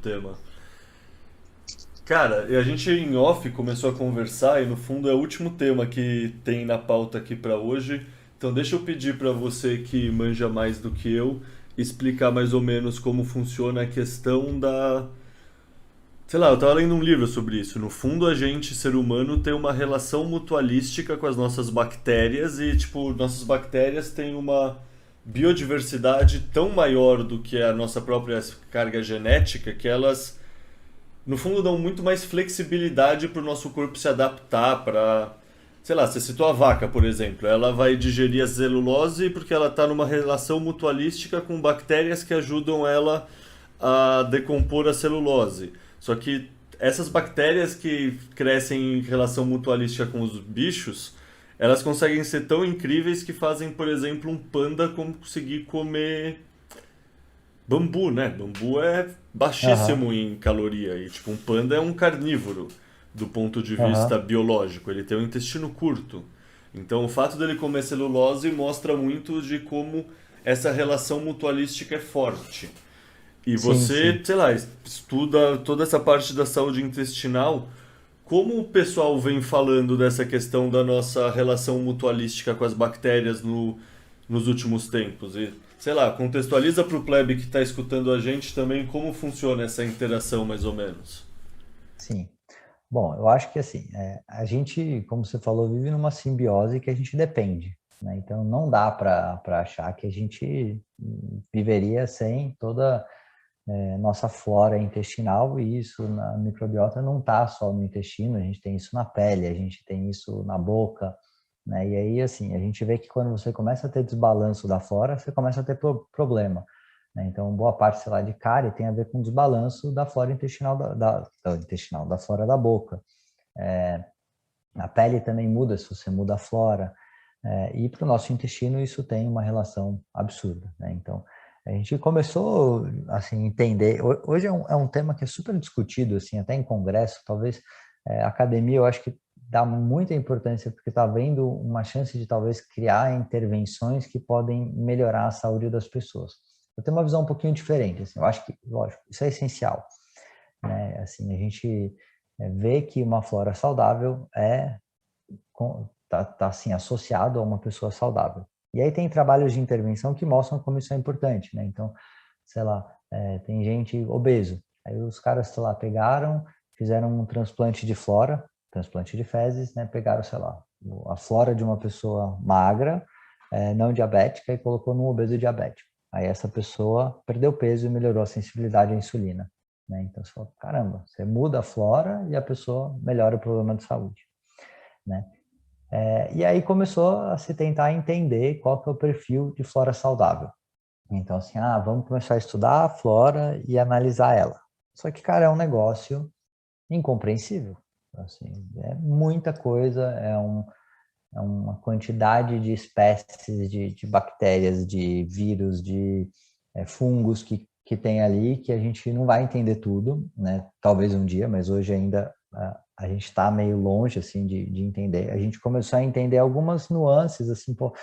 tema. Cara, e a gente em off começou a conversar e no fundo é o último tema que tem na pauta aqui pra hoje. Então deixa eu pedir pra você que manja mais do que eu explicar mais ou menos como funciona a questão da. Sei lá, eu tava lendo um livro sobre isso. No fundo, a gente, ser humano, tem uma relação mutualística com as nossas bactérias e, tipo, nossas bactérias têm uma biodiversidade tão maior do que a nossa própria carga genética que elas no fundo dão muito mais flexibilidade para o nosso corpo se adaptar para, sei lá, você citou a vaca, por exemplo, ela vai digerir a celulose porque ela está numa relação mutualística com bactérias que ajudam ela a decompor a celulose. Só que essas bactérias que crescem em relação mutualística com os bichos, elas conseguem ser tão incríveis que fazem, por exemplo, um panda conseguir comer bambu, né? Bambu é Aham, baixíssimo em caloria e tipo um panda é um carnívoro do ponto de vista aham, biológico, ele tem um intestino curto. Então o fato dele comer celulose mostra muito de como essa relação mutualística é forte. E sim, você, sim. sei lá, estuda toda essa parte da saúde intestinal. Como o pessoal vem falando dessa questão da nossa relação mutualística com as bactérias nos últimos tempos? E, sei lá, contextualiza para o plebe que está escutando a gente também como funciona essa interação, mais ou menos. Sim. Bom, eu acho que assim, a gente, como você falou, vive numa simbiose que a gente depende, né? Então não dá para achar que a gente viveria sem toda nossa flora intestinal, e isso na microbiota não está só no intestino, a gente tem isso na pele, a gente tem isso na boca, né? E aí, assim, a gente vê que quando você começa a ter desbalanço da flora, você começa a ter problema, né? Então, boa parte, sei lá, de cárie tem a ver com desbalanço da flora intestinal, intestinal, da flora da boca. A pele também muda se você muda a flora, e para o nosso intestino isso tem uma relação absurda, né? Então, a gente começou assim a entender. Hoje é um tema que é super discutido, assim, até em congresso. Talvez a academia, eu acho que dá muita importância porque está vendo uma chance de talvez criar intervenções que podem melhorar a saúde das pessoas. Eu tenho uma visão um pouquinho diferente. Assim, eu acho que, lógico, isso é essencial, né? Assim, a gente vê que uma flora saudável tá assim associado a uma pessoa saudável. E aí tem trabalhos de intervenção que mostram como isso é importante, né? Então, sei lá, tem gente obeso. Aí os caras, sei lá, pegaram, fizeram um transplante de flora, transplante de fezes, né? Pegaram, sei lá, a flora de uma pessoa magra, não diabética, e colocou num obeso diabético. Aí essa pessoa perdeu peso e melhorou a sensibilidade à insulina, né? Então você fala, caramba, você muda a flora e a pessoa melhora o problema de saúde, né? E aí começou a se tentar entender qual que é o perfil de flora saudável. Então, assim, vamos começar a estudar a flora e analisar ela. Só que, cara, é um negócio incompreensível. Assim, é muita coisa, é uma quantidade de espécies de bactérias, de vírus, de fungos que tem ali que a gente não vai entender tudo, né? Talvez um dia, mas hoje ainda a gente está meio longe assim de entender. A gente começou a entender algumas nuances, assim, pô,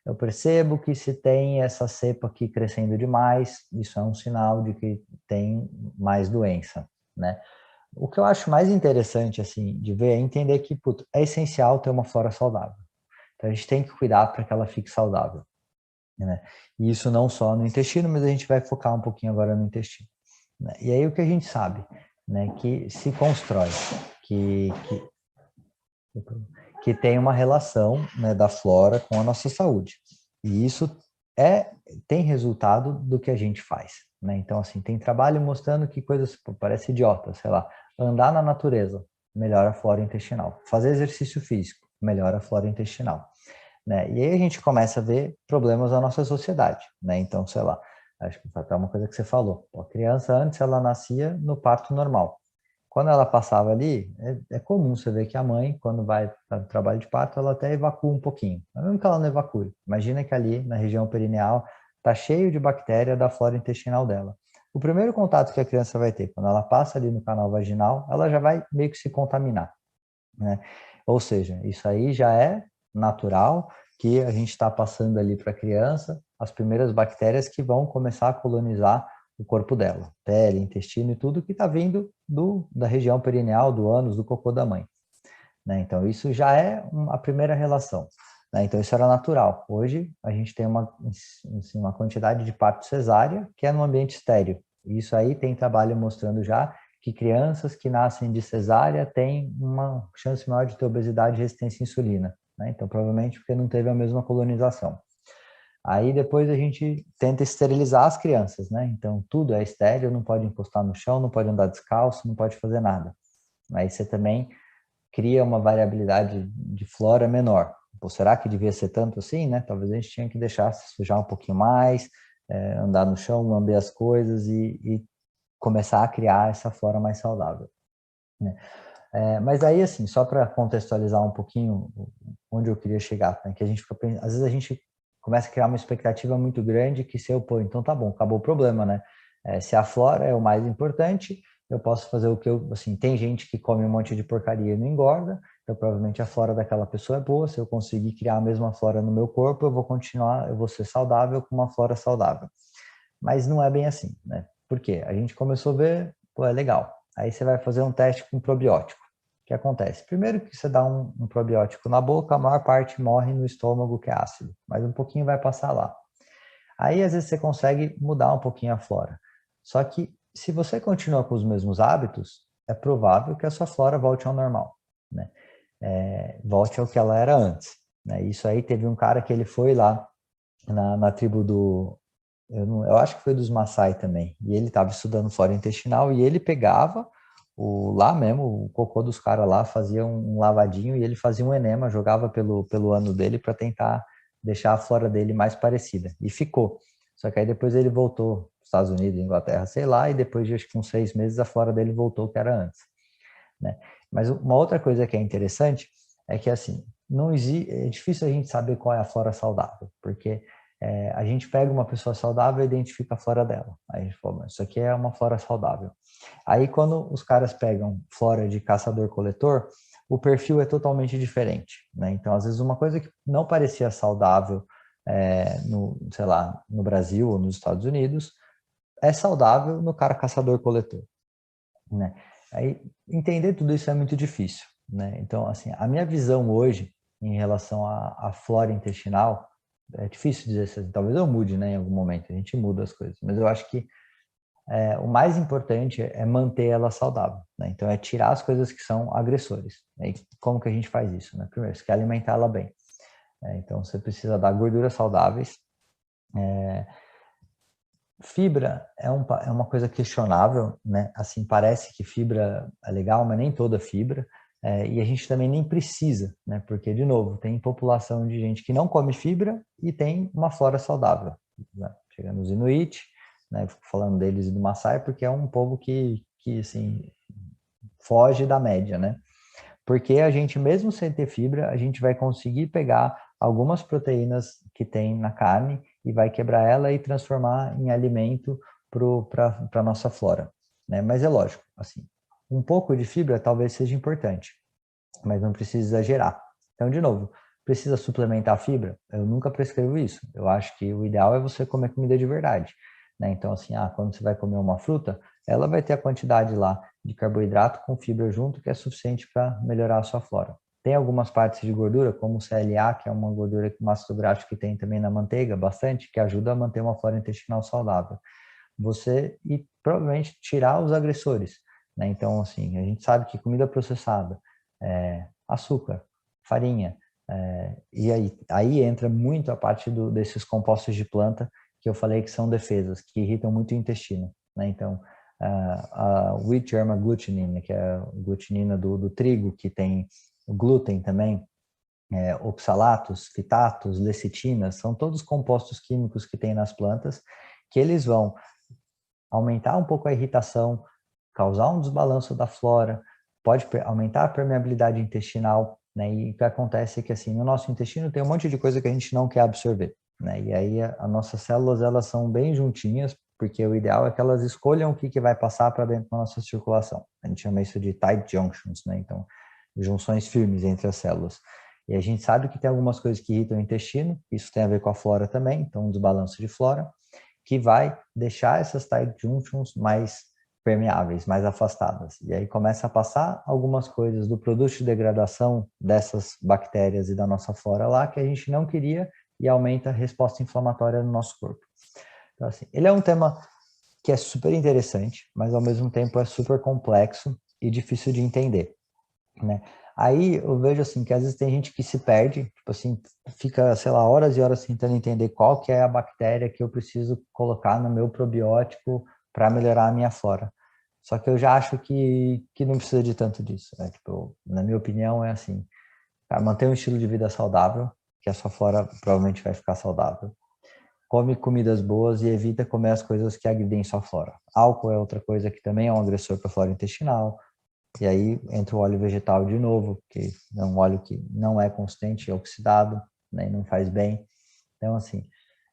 eu percebo que se tem essa cepa aqui crescendo demais, isso é um sinal de que tem mais doença, né? O que eu acho mais interessante, assim, de ver é entender que, putz, é essencial ter uma flora saudável. Então a gente tem que cuidar para que ela fique saudável, né? E isso não só no intestino, mas a gente vai focar um pouquinho agora no intestino, né? E aí o que a gente sabe, né, que se constrói, que, que tem uma relação, né, da flora com a nossa saúde. E isso é tem resultado do que a gente faz, né? Então assim, tem trabalho mostrando que coisas, pô, parece idiota, sei lá, andar na natureza melhora a flora intestinal, fazer exercício físico melhora a flora intestinal, né? E aí a gente começa a ver problemas na nossa sociedade, né? Então, sei lá, acho que foi até uma coisa que você falou. A criança antes ela nascia no parto normal. Quando ela passava ali, é comum você ver que a mãe, quando vai para o trabalho de parto, ela até evacua um pouquinho. Mas mesmo que ela não evacue, imagina que ali na região perineal está cheio de bactéria da flora intestinal dela. O primeiro contato que a criança vai ter, quando ela passa ali no canal vaginal, ela já vai meio que se contaminar, né? Ou seja, isso aí já é natural que a gente está passando ali para a criança as primeiras bactérias que vão começar a colonizar o corpo dela, pele, intestino e tudo que está vindo da região perineal, do ânus, do cocô da mãe. Né? Então, isso já é a primeira relação. Né? Então, isso era natural. Hoje, a gente tem assim, uma quantidade de parto cesárea que é no ambiente estéril. Isso aí tem trabalho mostrando já que crianças que nascem de cesárea têm uma chance maior de ter obesidade e resistência à insulina. Né? Então, provavelmente porque não teve a mesma colonização. Aí depois a gente tenta esterilizar as crianças, né? Então tudo é estéril, não pode encostar no chão, não pode andar descalço, não pode fazer nada. Aí você também cria uma variabilidade de flora menor. Pô, será que devia ser tanto assim, né? Talvez a gente tinha que deixar se sujar um pouquinho mais, andar no chão, lamber as coisas e começar a criar essa flora mais saudável. Né? Mas aí, assim, só para contextualizar um pouquinho onde eu queria chegar, né? Que a gente fica, às vezes a gente começa a criar uma expectativa muito grande que se eu pôr, então tá bom, acabou o problema, né? Se a flora é o mais importante, eu posso fazer o que eu, assim, tem gente que come um monte de porcaria e não engorda, então provavelmente a flora daquela pessoa é boa, se eu conseguir criar a mesma flora no meu corpo, eu vou continuar, eu vou ser saudável com uma flora saudável. Mas não é bem assim, né? Por quê? A gente começou a ver, pô, é legal. Aí você vai fazer um teste com probiótico. O que acontece? Primeiro que você dá um probiótico na boca, a maior parte morre no estômago, que é ácido, mas um pouquinho vai passar lá. Aí, às vezes, você consegue mudar um pouquinho a flora. Só que, se você continua com os mesmos hábitos, é provável que a sua flora volte ao normal, né? Volte ao que ela era antes. Né? Isso aí, teve um cara que ele foi lá na tribo do... Eu acho que foi dos Maasai também. E ele estava estudando flora intestinal e ele pegava lá mesmo, o cocô dos caras lá, fazia um lavadinho e ele fazia um enema, jogava pelo ano dele para tentar deixar a flora dele mais parecida. E ficou. Só que aí depois ele voltou para os Estados Unidos, Inglaterra, sei lá, e depois de acho que uns 6 meses a flora dele voltou o que era antes. Né? Mas uma outra coisa que é interessante é que assim, não existe, é difícil a gente saber qual é a flora saudável, porque a gente pega uma pessoa saudável e identifica a flora dela. Aí a gente fala, isso aqui é uma flora saudável. Aí quando os caras pegam flora de caçador-coletor, o perfil é totalmente diferente. Né? Então, às vezes, uma coisa que não parecia saudável sei lá, no Brasil ou nos Estados Unidos, é saudável no cara caçador-coletor. Né? Aí, entender tudo isso é muito difícil. Né? Então, assim, a minha visão hoje em relação à flora intestinal, é difícil dizer assim, talvez eu mude, né, em algum momento, a gente muda as coisas, mas eu acho que o mais importante é manter ela saudável, né? Então, é tirar as coisas que são agressores. E como que a gente faz isso? Né? Primeiro, você quer alimentar ela bem. Então, você precisa dar gorduras saudáveis. Fibra é uma coisa questionável, né? Assim, parece que fibra é legal, mas nem toda fibra. E a gente também nem precisa, né? Porque, de novo, tem população de gente que não come fibra e tem uma flora saudável. Né? Chega nos Inuit, né? Fico falando deles e do Maasai porque é um povo que assim, foge da média, né? Porque a gente, mesmo sem ter fibra, a gente vai conseguir pegar algumas proteínas que tem na carne e vai quebrar ela e transformar em alimento para a nossa flora. Né? Mas é lógico, assim, um pouco de fibra talvez seja importante, mas não precisa exagerar. Então, de novo, precisa suplementar a fibra? Eu nunca prescrevo isso. Eu acho que o ideal é você comer comida de verdade. Né? Então, assim, quando você vai comer uma fruta, ela vai ter a quantidade lá de carboidrato com fibra junto que é suficiente para melhorar a sua flora. Tem algumas partes de gordura, como o CLA, que é uma gordura com ácido graxo que tem também na manteiga, bastante, que ajuda a manter uma flora intestinal saudável. E provavelmente tirar os agressores. Né? Então, assim, a gente sabe que comida processada, açúcar, farinha, e aí entra muito a parte desses compostos de planta que eu falei que são defesas, que irritam muito o intestino. Né? Então, a wheat germ agglutinin, que é a glutinina do trigo, que tem o glúten também, oxalatos, fitatos, lecitinas, são todos compostos químicos que tem nas plantas, que eles vão aumentar um pouco a irritação, causar um desbalanço da flora, pode aumentar a permeabilidade intestinal, né? E o que acontece é que assim, no nosso intestino tem um monte de coisa que a gente não quer absorver, né? E aí as nossas células, elas são bem juntinhas, porque o ideal é que elas escolham o que vai passar para dentro da nossa circulação. A gente chama isso de tight junctions, né? Então, junções firmes entre as células. E a gente sabe que tem algumas coisas que irritam o intestino, isso tem a ver com a flora também, então um desbalanço de flora. que vai deixar essas tight junctions mais permeáveis, mais afastadas. E aí começa a passar algumas coisas do produto de degradação dessas bactérias e da nossa flora lá que a gente não queria e aumenta a resposta inflamatória no nosso corpo. Então, assim, ele é um tema que é super interessante, mas ao mesmo tempo é super complexo e difícil de entender, né? Aí eu vejo assim que às vezes tem gente que se perde, tipo assim, fica, sei lá, horas e horas tentando entender qual que é a bactéria que eu preciso colocar no meu probiótico para melhorar a minha flora. Só que eu já acho que não precisa de tanto disso, né? Tipo, na minha opinião é assim, cara, manter um estilo de vida saudável, que a sua flora provavelmente vai ficar saudável. Come comidas boas e evita comer as coisas que agridem sua flora. Álcool é outra coisa que também é um agressor para a flora intestinal. E aí entra o óleo vegetal de novo, que é um óleo que não é consistente, é oxidado, né, e não faz bem. Então, assim,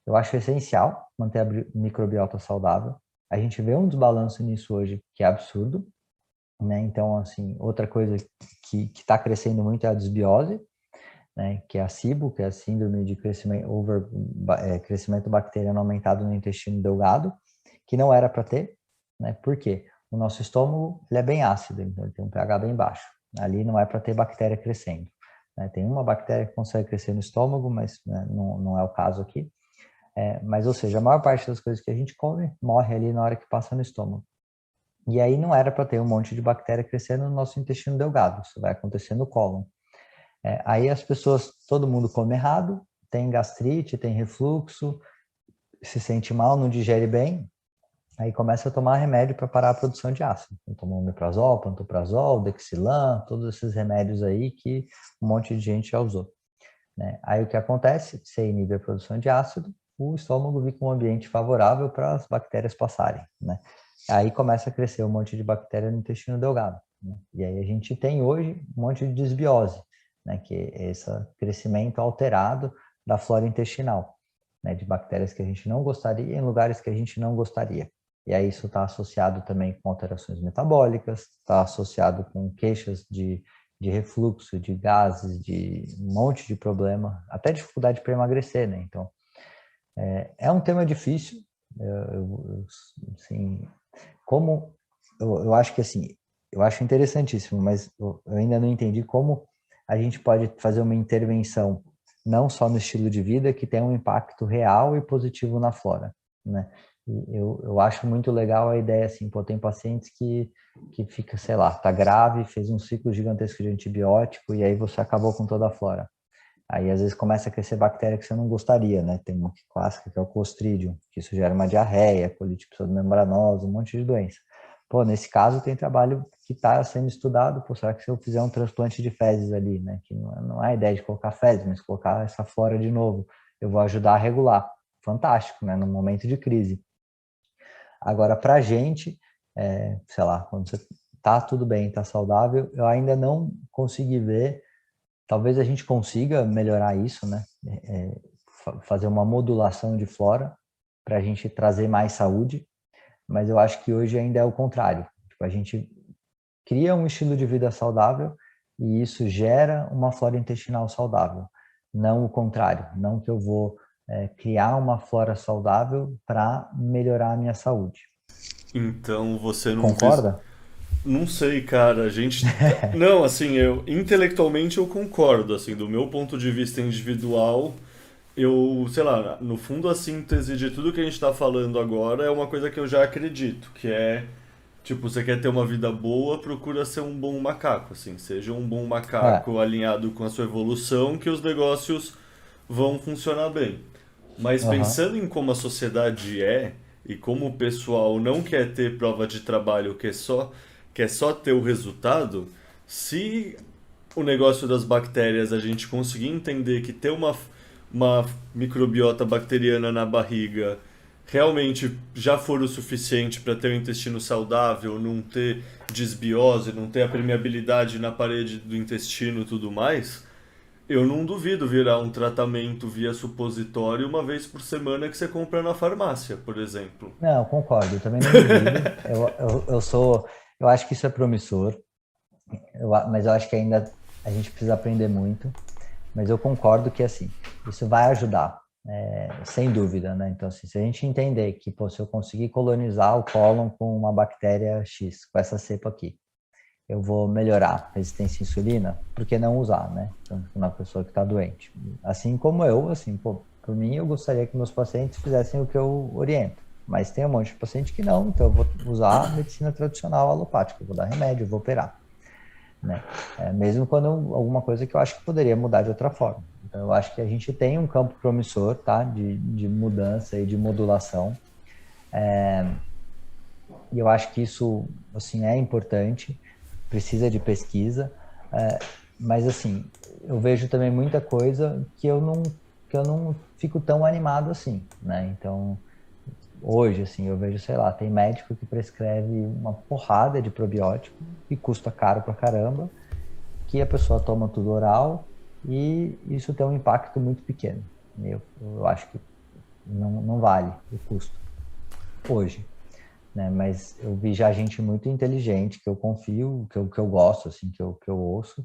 eu acho essencial manter a microbiota saudável. A gente vê um desbalanço nisso hoje que é absurdo, né? Então, assim, outra coisa que está crescendo muito é a desbiose, né? Que é a SIBO, que é a síndrome de crescimento bacteriano aumentado no intestino delgado, que não era para ter, né? Por quê? O nosso estômago ele é bem ácido, então ele tem um pH bem baixo. Ali não é para ter bactéria crescendo, né? Tem uma bactéria que consegue crescer no estômago, mas né, não é o caso aqui. Mas, ou seja, a maior parte das coisas que a gente come morre ali na hora que passa no estômago. E aí não era para ter um monte de bactéria crescendo no nosso intestino delgado, isso vai acontecer no cólon. Aí as pessoas, todo mundo come errado, tem gastrite, tem refluxo, se sente mal, não digere bem, aí começa a tomar remédio para parar a produção de ácido. Então, toma omeprazol, pantoprazol, Dexilan, todos esses remédios aí que um monte de gente já usou, né? Aí o que acontece? Você inibe a produção de ácido, o estômago fica um ambiente favorável para as bactérias passarem, né? Aí começa a crescer um monte de bactéria no intestino delgado, né? E aí a gente tem hoje um monte de desbiose, né? Que é esse crescimento alterado da flora intestinal, né? De bactérias que a gente não gostaria em lugares que a gente não gostaria. E aí isso está associado também com alterações metabólicas, está associado com queixas de refluxo, de gases, de um monte de problema, até dificuldade para emagrecer, né? Então, é um tema difícil, assim, como eu acho que assim, eu acho interessantíssimo, mas eu ainda não entendi como a gente pode fazer uma intervenção não só no estilo de vida que tem um impacto real e positivo na flora, né? E eu acho muito legal a ideia assim, pô, tem pacientes que fica, sei lá, tá grave, fez um ciclo gigantesco de antibiótico e aí você acabou com toda a flora. Aí, às vezes, começa a crescer bactéria que você não gostaria, né? Tem uma clássica, que é o Clostridium, que isso gera uma diarreia, colite pseudomembranosa, um monte de doença. Pô, nesse caso, tem trabalho que está sendo estudado, pô, será que se eu fizer um transplante de fezes ali, né? Que não é a ideia de colocar fezes, mas colocar essa flora de novo, eu vou ajudar a regular. Fantástico, né? No momento de crise. Agora, pra gente, sei lá, quando você tá tudo bem, tá saudável, eu ainda não consegui ver. Talvez a gente consiga melhorar isso, né? Fazer uma modulação de flora para a gente trazer mais saúde, mas eu acho que hoje ainda é o contrário. Tipo, a gente cria um estilo de vida saudável e isso gera uma flora intestinal saudável. Não o contrário, não que eu vou criar uma flora saudável para melhorar a minha saúde. Então você não vê. Concorda? Não sei, cara. A gente. Não, assim, eu intelectualmente eu concordo, assim, do meu ponto de vista individual, eu, sei lá, no fundo a síntese de tudo que a gente tá falando agora é uma coisa que eu já acredito, que é, tipo, você quer ter uma vida boa, procura ser um bom macaco, assim, seja um bom É, macaco alinhado com a sua evolução, que os negócios vão funcionar bem. Mas aham, pensando em como a sociedade é e como o pessoal não quer ter prova de trabalho, quer só ter o resultado, se o negócio das bactérias a gente conseguir entender que ter uma microbiota bacteriana na barriga realmente já for o suficiente para ter um intestino saudável, não ter desbiose, não ter a permeabilidade na parede do intestino e tudo mais, eu não duvido virar um tratamento via supositório uma vez por semana que você compra na farmácia, por exemplo. não, concordo, eu também não duvido. Eu acho que isso é promissor. Mas eu acho que ainda a gente precisa aprender muito. Mas eu concordo que, assim, isso vai ajudar. sem dúvida, né? Então, assim, se a gente entender que, pô, se eu conseguir colonizar o cólon com uma bactéria X, com essa cepa aqui, eu vou melhorar a resistência à insulina, por que não usar, né? Então, na pessoa que está doente. Assim como eu, assim, pô, por mim, eu gostaria que meus pacientes fizessem o que eu oriento. Mas tem um monte de paciente que não, então eu vou usar a medicina tradicional alopática, eu vou dar remédio, eu vou operar, né? Mesmo quando alguma coisa que eu acho que poderia mudar de outra forma. Então, eu acho que a gente tem um campo promissor, tá? De mudança e de modulação. E eu acho que isso, assim, é importante, precisa de pesquisa, mas, assim, eu vejo também muita coisa que eu não fico tão animado assim, né? Então, hoje, assim, eu vejo, sei lá, tem médico que prescreve uma porrada de probiótico e custa caro pra caramba, que a pessoa toma tudo oral e isso tem um impacto muito pequeno. Eu acho que não vale o custo hoje, né? Mas eu vi já gente muito inteligente, que eu confio, que eu gosto, assim, que eu ouço,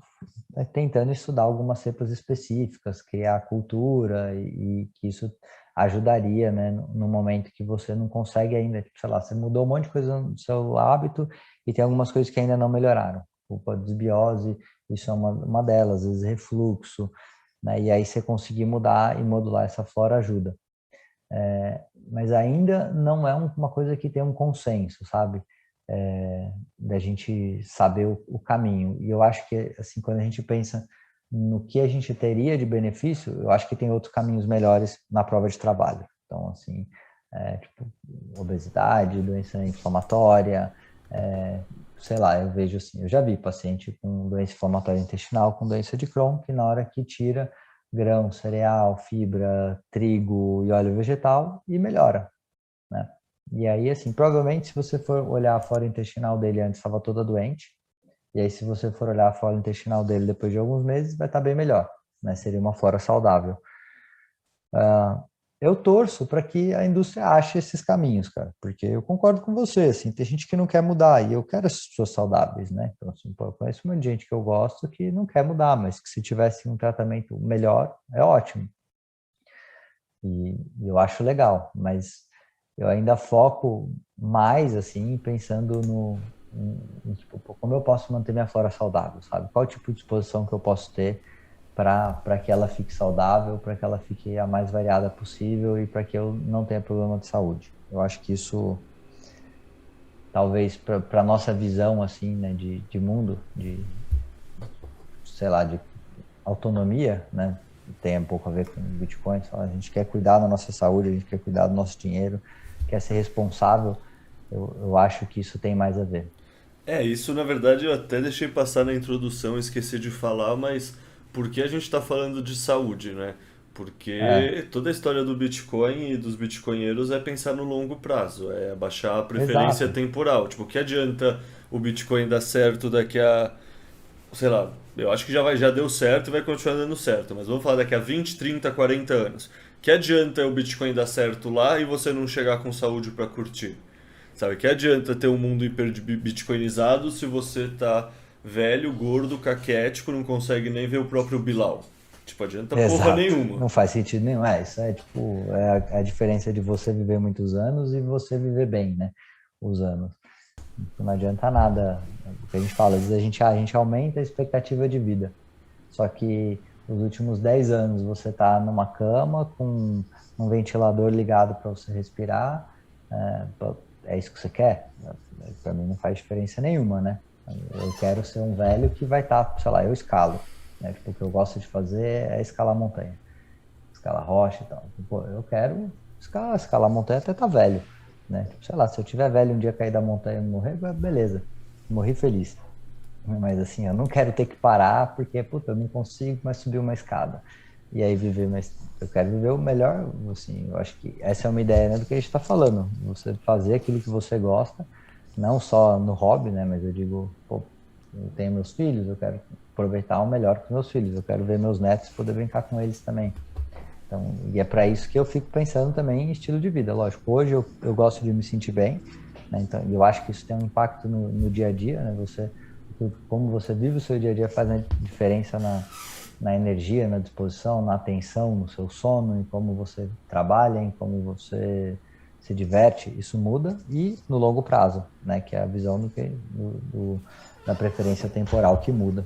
tentando estudar algumas cepas específicas, criar cultura e que isso ajudaria, né, no momento que você não consegue ainda, tipo, sei lá, você mudou um monte de coisa no seu hábito e tem algumas coisas que ainda não melhoraram. Culpa de desbiose, isso é uma delas, às vezes refluxo, né, e aí você conseguir mudar e modular essa flora ajuda. Mas ainda não é uma coisa que tem um consenso, sabe? Da gente saber o caminho. E eu acho que, assim, quando a gente pensa no que a gente teria de benefício, eu acho que tem outros caminhos melhores na prova de trabalho. Então, assim, tipo, obesidade, doença inflamatória, sei lá, eu vejo assim, eu já vi paciente com doença inflamatória intestinal, com doença de Crohn, que na hora que tira grão, cereal, fibra, trigo e óleo vegetal e melhora, né? E aí, assim, provavelmente se você for olhar a flora intestinal dele antes estava toda doente, e aí se você for olhar a flora intestinal dele depois de alguns meses, vai estar bem melhor, né? Seria uma flora saudável. Eu torço para que a indústria ache esses caminhos, cara, porque eu concordo com você, assim, tem gente que não quer mudar e eu quero as pessoas saudáveis, né? Então, assim, pô, eu conheço muita gente que eu gosto que não quer mudar, mas que se tivesse um tratamento melhor, é ótimo. E eu acho legal, mas eu ainda foco mais, assim, pensando tipo, pô, como eu posso manter minha flora saudável, sabe? Qual tipo de exposição que eu posso ter para que ela fique saudável, para que ela fique a mais variada possível e para que eu não tenha problema de saúde. Eu acho que isso, talvez, para a nossa visão, assim, né, de mundo, sei lá, de autonomia, né, tem um pouco a ver com o Bitcoin. A gente quer cuidar da nossa saúde, a gente quer cuidar do nosso dinheiro, quer ser responsável. Eu acho que isso tem mais a ver. Isso na verdade eu até deixei passar na introdução, esqueci de falar, mas por que a gente está falando de saúde, né? É, Porque toda a história do Bitcoin e dos bitcoinheiros é pensar no longo prazo, é baixar a preferência exato, temporal. Tipo, o que adianta o Bitcoin dar certo daqui a, sei lá, eu acho que já deu certo e vai continuar dando certo, mas vamos falar daqui a 20, 30, 40 anos. Que adianta o Bitcoin dar certo lá e você não chegar com saúde para curtir? Sabe, que adianta ter um mundo hiper bitcoinizado se você tá velho, gordo, caquético, não consegue nem ver o próprio Bilal? Tipo, adianta porra exato. nenhuma. Não faz sentido nenhum. Isso é tipo, a diferença de você viver muitos anos e você viver bem, né? Os anos. Não adianta nada. O que a gente fala, às vezes a gente aumenta a expectativa de vida. Só que os últimos 10 anos você está numa cama com um ventilador ligado para você respirar. É isso que você quer? Para mim não faz diferença nenhuma, né? Eu quero ser um velho que vai estar, sei lá, eu escalo, né? Tipo, o que eu gosto de fazer é escalar montanha, escalar rocha e tal. Pô, eu quero escalar montanha até estar velho, né? Tipo, sei lá, se eu tiver velho um dia cair da montanha e morrer, beleza, morri feliz. Mas assim, eu não quero ter que parar porque, puta, eu não consigo mais subir uma escada. E aí viver, mas eu quero viver o melhor, assim, eu acho que essa é uma ideia, né, do que a gente está falando. Você fazer aquilo que você gosta, não só no hobby, né, mas eu digo, pô, eu tenho meus filhos, eu quero aproveitar o melhor com meus filhos, eu quero ver meus netos poder brincar com eles também. Então, e é para isso que eu fico pensando também em estilo de vida. Lógico, hoje eu gosto de me sentir bem, né? Então, eu acho que isso tem um impacto no dia a dia, né? Como você vive o seu dia a dia faz uma diferença na energia, na disposição, na atenção, no seu sono, em como você trabalha, em como você se diverte, isso muda, e no longo prazo, né, que é a visão da preferência temporal que muda.